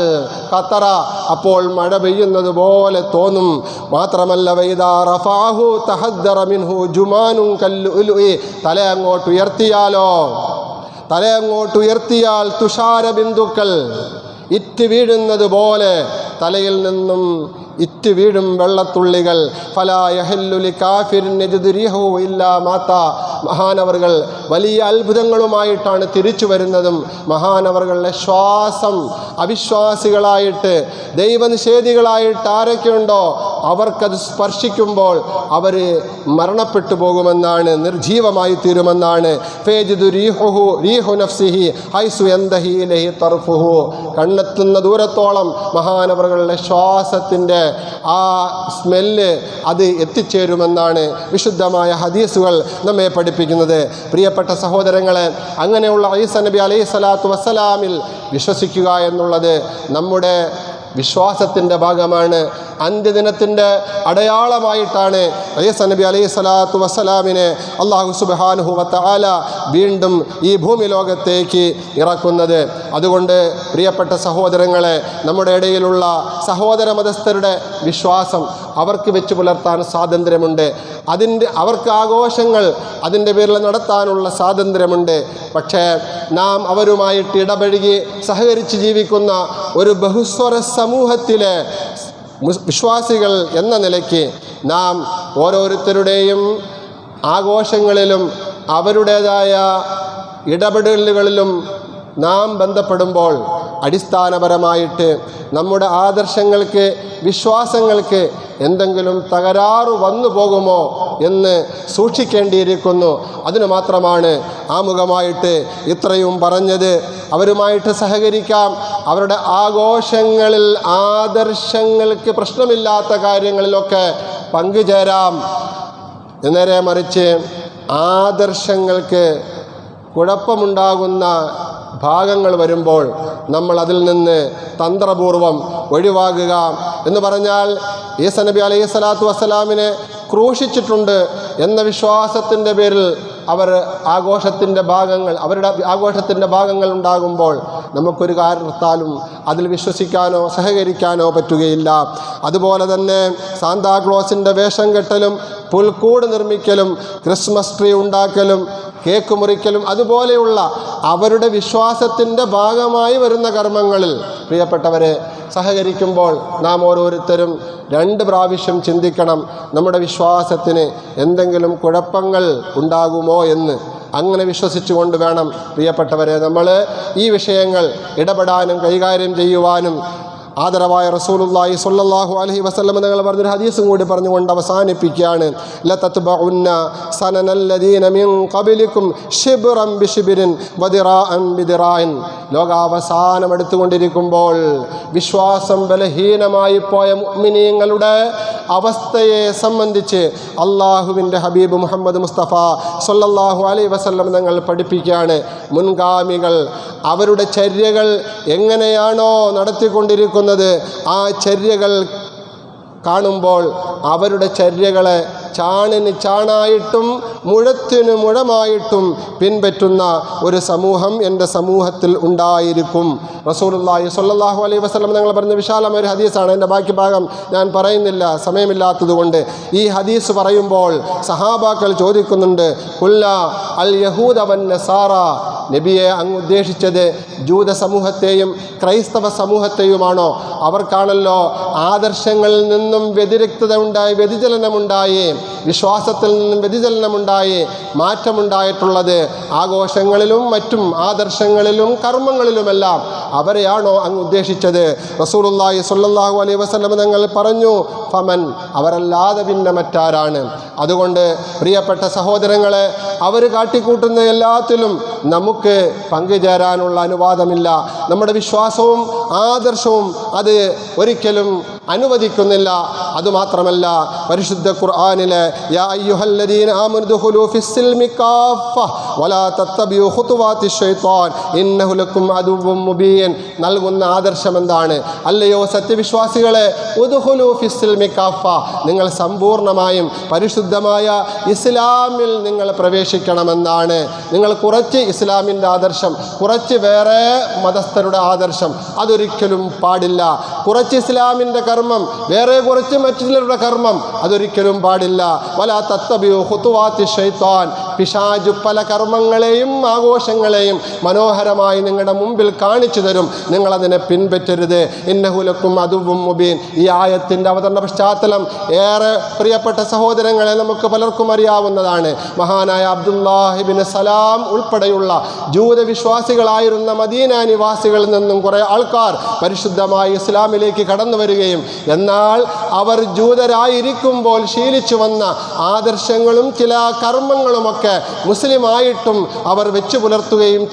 ഖതറ, അപ്പോൾ മഴ പെയ്യുന്നത് പോലെ തോന്നും. മാത്രമല്ല, വൈദാ റഫഅഹു തഹദ്ദറ മിൻഹു ജുമാനുൻ കല്ലുഉലുഇ, തല അങ്ങോട്ട് ഉയർത്തിയാൽ തുഷാര ബിന്ദുക്കൾ ഇറ്റ് വീഴുന്നത് പോലെ തലയിൽ നിന്നും ഇറ്റ് വീഴും വെള്ളത്തുള്ളികൾ. ഫലാ യഹല്ലു ലികാഫിരിൻ യജിദു റീഹു ഇല്ലാ മാത. മഹാനവറുകൾ വലിയ അത്ഭുതങ്ങളുമായിട്ടാണ് തിരിച്ചു വരുന്നതും. മഹാനവറുകളുടെ ശ്വാസം അവിശ്വാസികളായിട്ട്, ദൈവനിഷേധികളായിട്ട് ആരൊക്കെയുണ്ടോ അവർക്കത് സ്പർശിക്കുമ്പോൾ അവർ മരണപ്പെട്ടു പോകുമെന്നാണ്, നിർജീവമായി തീരുമെന്നാണ്. ഫയജിദു റീഹുഹു റീഹു നഫ്സിഹി ഹൈസു യന്തഹി ഇലൈഹി തർഫുഹു. കണ്ണെത്തുന്ന ദൂരത്തോളം മഹാനവറുകളുടെ ശ്വാസത്തിൻ്റെ ആ സ്മെല്ല് അത് എത്തിച്ചേരുമെന്നാണ് വിശുദ്ധമായ ഹദീസുകൾ നമ്മെ പഠിപ്പിക്കുന്നത്. പ്രിയപ്പെട്ട സഹോദരങ്ങളെ, അങ്ങനെയുള്ള ഈസാ നബി അലൈഹി സ്വലാത്തു വസ്സലാമിൽ വിശ്വസിക്കുക എന്നുള്ളത് നമ്മുടെ വിശ്വാസത്തിൻ്റെ ഭാഗമാണ്. അന്ത്യദിനത്തിൻ്റെ അടയാളമായിട്ടാണ് ഈസാ നബി അലൈഹി സ്വലാത്തു വസ്സലാമിനെ അല്ലാഹു സുബ്ഹാനഹു വ തആല വീണ്ടും ഈ ഭൂമി ലോകത്തേക്ക് ഇറക്കുന്നത്. അതുകൊണ്ട് പ്രിയപ്പെട്ട സഹോദരങ്ങളെ, നമ്മുടെ ഇടയിലുള്ള സഹോദര മതസ്ഥരുടെ വിശ്വാസം അവർക്ക് വെച്ച് പുലർത്താൻ സ്വാതന്ത്ര്യമുണ്ട്. അവർക്ക് ആഘോഷങ്ങൾ അതിൻ്റെ പേരിൽ നടത്താനുള്ള സ്വാതന്ത്ര്യമുണ്ട്. പക്ഷേ നാം അവരുമായിട്ട് ഇടപഴകി സഹകരിച്ച് ജീവിക്കുന്ന ഒരു ബഹുസ്വര സമൂഹത്തിലെ വിശ്വാസികൾ എന്ന നിലയ്ക്ക് നാം ഓരോരുത്തരുടെയും ആഘോഷങ്ങളിലും അവരുടേതായ ഇടപെടലുകളിലും നാം ബന്ധപ്പെടുമ്പോൾ അടിസ്ഥാനപരമായിട്ട് നമ്മുടെ ആദർശങ്ങൾക്ക്, വിശ്വാസങ്ങൾക്ക് എന്തെങ്കിലും തകരാറ് വന്നു പോകുമോ എന്ന് സൂക്ഷിക്കേണ്ടിയിരിക്കുന്നു. അതിനു മാത്രമാണ് ആമുഖമായിട്ട് ഇത്രയും പറഞ്ഞത്. അവരുമായിട്ട് സഹകരിക്കാം, അവരുടെ ആഘോഷങ്ങളിൽ ആദർശങ്ങൾക്ക് പ്രശ്നമില്ലാത്ത കാര്യങ്ങളിലൊക്കെ പങ്കുചേരാം. നേരെ മറിച്ച് ആദർശങ്ങൾക്ക് കുഴപ്പമുണ്ടാകുന്ന ഭാഗങ്ങൾ വരുമ്പോൾ നമ്മൾ അതിൽ നിന്ന് തന്ത്രപൂർവം ഒഴിവാകുക. എന്ന് പറഞ്ഞാൽ ഈസാ നബി അലൈഹി സ്വലാത്തു വസ്സലാമിനെ ക്രൂശിച്ചിട്ടുണ്ട് എന്ന വിശ്വാസത്തിൻ്റെ പേരിൽ അവരുടെ ആഘോഷത്തിൻ്റെ ഭാഗങ്ങൾ ഉണ്ടാകുമ്പോൾ നമുക്കൊരു കാരണത്താലും അതിൽ വിശ്വസിക്കാനോ സഹകരിക്കാനോ പറ്റുകയില്ല. അതുപോലെ തന്നെ സാന്താക്ലോസിൻ്റെ വേഷം കെട്ടലും, പുൽക്കൂട് നിർമ്മിക്കലും, ക്രിസ്മസ് ട്രീ ഉണ്ടാക്കലും, കേക്ക് മുറിക്കലും അതുപോലെയുള്ള അവരുടെ വിശ്വാസത്തിൻ്റെ ഭാഗമായി വരുന്ന കർമ്മങ്ങളിൽ പ്രിയപ്പെട്ടവരെ സഹകരിക്കുമ്പോൾ നാം ഓരോരുത്തരും 2 പ്രാവശ്യം ചിന്തിക്കണം, നമ്മുടെ വിശ്വാസത്തിന് എന്തെങ്കിലും കുഴപ്പങ്ങൾ ഉണ്ടാകുമോ എന്ന്. അങ്ങനെ വിശ്വസിച്ചുകൊണ്ട് വേണം പ്രിയപ്പെട്ടവരെ നമ്മൾ ഈ വിഷയങ്ങൾ ഇടപെടാനും കൈകാര്യം ചെയ്യുവാനും. ആദരവായ റസൂലുള്ളാഹി സ്വല്ലല്ലാഹു അലൈഹി വസല്ലം തങ്ങൾ പറഞ്ഞൊരു ഹദീസും കൂടി പറഞ്ഞുകൊണ്ട് അവസാനിപ്പിക്കുകയാണ്. ലതത്ബഉന്ന സനനല്ലദീന മിൻ ഖബലികും ശിബ്റൻ ബിശിബ്രിൻ വദിറാഅൻ ബിദിറാഇൻ. ലോകാവസാനം എടുത്തുകൊണ്ടിരിക്കുമ്പോൾ വിശ്വാസം ബലഹീനമായി പോയ മുഅ്മിനീങ്ങളുടെ അവസ്ഥയെ സംബന്ധിച്ച് അള്ളാഹുവിൻ്റെ ഹബീബ് മുഹമ്മദ് മുസ്തഫ സ്വല്ലല്ലാഹു അലൈഹി വസല്ലം തങ്ങൾ പഠിപ്പിക്കുകയാണ്. മുൻഗാമികൾ അവരുടെ ചര്യകൾ എങ്ങനെയാണോ നടത്തിക്കൊണ്ടിരിക്കുന്നത് ആ ചര്യകൾ കാണുമ്പോൾ അവരുടെ ചര്യകളെ ചാണിന് ചാണായിട്ടും മുഴത്തിനു മുഴമായിട്ടും പിൻപറ്റുന്ന ഒരു സമൂഹം എൻ്റെ സമൂഹത്തിൽ ഉണ്ടായിരിക്കും. റസൂലുള്ളാഹി സ്വല്ലല്ലാഹു അലൈഹി വസല്ലം തങ്ങൾ പറഞ്ഞ വിശാലമായ ഒരു ഹദീസാണ്. എൻ്റെ ബാക്കി ഭാഗം ഞാൻ പറയുന്നില്ല, സമയമില്ലാത്തതുകൊണ്ട്. ഈ ഹദീസ് പറയുമ്പോൾ സഹാബാക്കൾ ചോദിക്കുന്നുണ്ട്, ഖുൽന അൽ യഹൂദ വൻ നസാറ. നബിയെ അങ്ങ് ഉദ്ദേശിച്ചത് ജൂത സമൂഹത്തെയും ക്രൈസ്തവ സമൂഹത്തെയുമാണോ? അവർക്കാണല്ലോ ആദർശങ്ങളിൽ നിന്നും വ്യതിരിക്തത ഉണ്ടായി, വ്യതിചലനമുണ്ടായി, വിശ്വാസത്തിൽ നിന്നും വ്യതിചലനമുണ്ടായി മാറ്റമുണ്ടായിട്ടുള്ളത്. ആഘോഷങ്ങളിലും മറ്റും ആദർശങ്ങളിലും കർമ്മങ്ങളിലുമെല്ലാം അവരെയാണോ അങ്ങ് ഉദ്ദേശിച്ചത്? റസൂലുള്ളാഹി സ്വല്ലല്ലാഹു അലൈഹി വസല്ലം തങ്ങൾ പറഞ്ഞു, ഫമൻ, അവരല്ലാതെ പിന്നെ മറ്റാരാണ്? അതുകൊണ്ട് പ്രിയപ്പെട്ട സഹോദരങ്ങളെ, അവർ കാട്ടിക്കൂട്ടുന്ന എല്ലാത്തിലും നമുക്ക് പങ്കുചേരാനുള്ള അനുവാദമില്ല. നമ്മുടെ വിശ്വാസവും ആദർശവും അത് ഒരിക്കലും അനുവദിക്കുന്നില്ല. അതുമാത്രമല്ല, പരിശുദ്ധ ഖുർആനിലെ യാ അയ്യുഹല്ലദീന ആമനു ദുഖുലൂ ഫിസ്സിൽമി കാഫ വലാ തത്തബിഉ ഖുതുവാതി ശൈത്താൻ ഇന്നഹു ലക്കും അദുവ്വും മുബീൻ നൽകുന്ന ആദർശം എന്താണ്? അല്ലയോ സത്യവിശ്വാസികളെ, ഉദ്ഖുലൂ ഫിസ്സിൽമി കാഫ, നിങ്ങൾ സമ്പൂർണ്ണമായും പരിശുദ്ധമായ ഇസ്ലാമിൽ നിങ്ങൾ പ്രവേശിക്കണമെന്നാണ്. നിങ്ങൾ കുറച്ച് ഇസ്ലാമിൻ്റെ ആദർശം, കുറച്ച് വേറെ മതസ്ഥരുടെ ആദർശം, അതൊരിക്കലും പാടില്ല. കുറച്ച് ഇസ്ലാമിൻ്റെ കർമ്മം, വേറെ കുറച്ച് മറ്റു ചിലരുടെ കർമ്മം, അതൊരിക്കലും പാടില്ല. വലാ തത്തബിഉ ഖുതുവാതി ശൈത്താൻ, പിശാച് പല കർമ്മങ്ങളെയും ആഘോഷങ്ങളെയും മനോഹരമായി നിങ്ങളുടെ മുമ്പിൽ കാണിച്ചു തരും, നിങ്ങളതിനെ പിൻപറ്റരുത്. ഇന്നഹു ലക്കും അദുവ്വും മുബീൻ. ഈ ആയത്തിൻ്റെ അവതരണ പശ്ചാത്തലം ഏറെ പ്രിയപ്പെട്ട സഹോദരങ്ങളെ നമുക്ക് പലർക്കും അറിയാവുന്നതാണ്. മഹാനായ അബ്ദുല്ലാഹി ഇബ്നു സലാം ഉൾപ്പെടെയുള്ള ജൂതവിശ്വാസികളായിരുന്ന മദീന നിവാസികളിൽ നിന്നും കുറേ ആൾക്കാർ പരിശുദ്ധമായ ഇസ്ലാമിലേക്ക് കടന്നു വരികയും എന്നാൽ അവർ ജൂതരായിരിക്കുമ്പോൾ ശീലിച്ചു വന്ന ആദർശങ്ങളും ചില കർമ്മങ്ങളുമൊക്കെ മുസ്ലിമായിട്ടും അവർ വെച്ചു പുലർത്തുകയും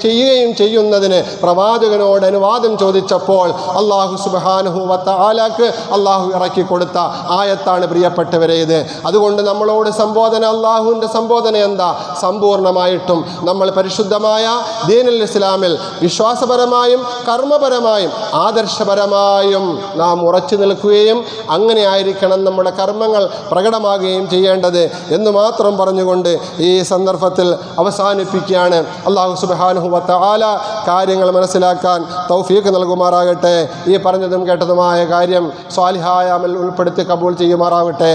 ചെയ്യുന്നതിന് പ്രവാചകനോട് അനുവാദം ചോദിച്ചപ്പോൾ അള്ളാഹു സുബ്ഹാനഹു വ തആലക്ക് അള്ളാഹു ഇറക്കി കൊടുത്ത ആയത്താണ് പ്രിയപ്പെട്ടവരെ ഇത്. അതുകൊണ്ട് നമ്മളോട് സംബോധന, അള്ളാഹുവിൻ്റെ സംബോധന എന്താ? സമ്പൂർണ്ണമായിട്ടും നമ്മൾ പരിശുദ്ധമായ ദീനുൽ ഇസ്ലാമിൽ വിശ്വാസപരമായും കർമ്മപരമായും ആദർശപരമായും നാം ഉറച്ചു നിൽക്കുകയും അങ്ങനെ ആയിരിക്കണം നമ്മുടെ കർമ്മങ്ങൾ പ്രകടമാകുകയും ചെയ്യേണ്ടത് എന്ന് മാത്രം പറഞ്ഞുകൊണ്ട് ഈ സന്ദർഭത്തിൽ അവസാനിപ്പിക്കുകയാണ്. അല്ലാഹു സുബ്ഹാനഹു വ തആല കാര്യങ്ങൾ മനസ്സിലാക്കാൻ തൗഫീഖ് നൽകുമാറാകട്ടെ. ഈ പറഞ്ഞതും കേട്ടതുമായ കാര്യം സ്വാലിഹായ അമൽ ഉൾപ്പെടുത്തി കബൂൽ ചെയ്യുമാറാകട്ടെ.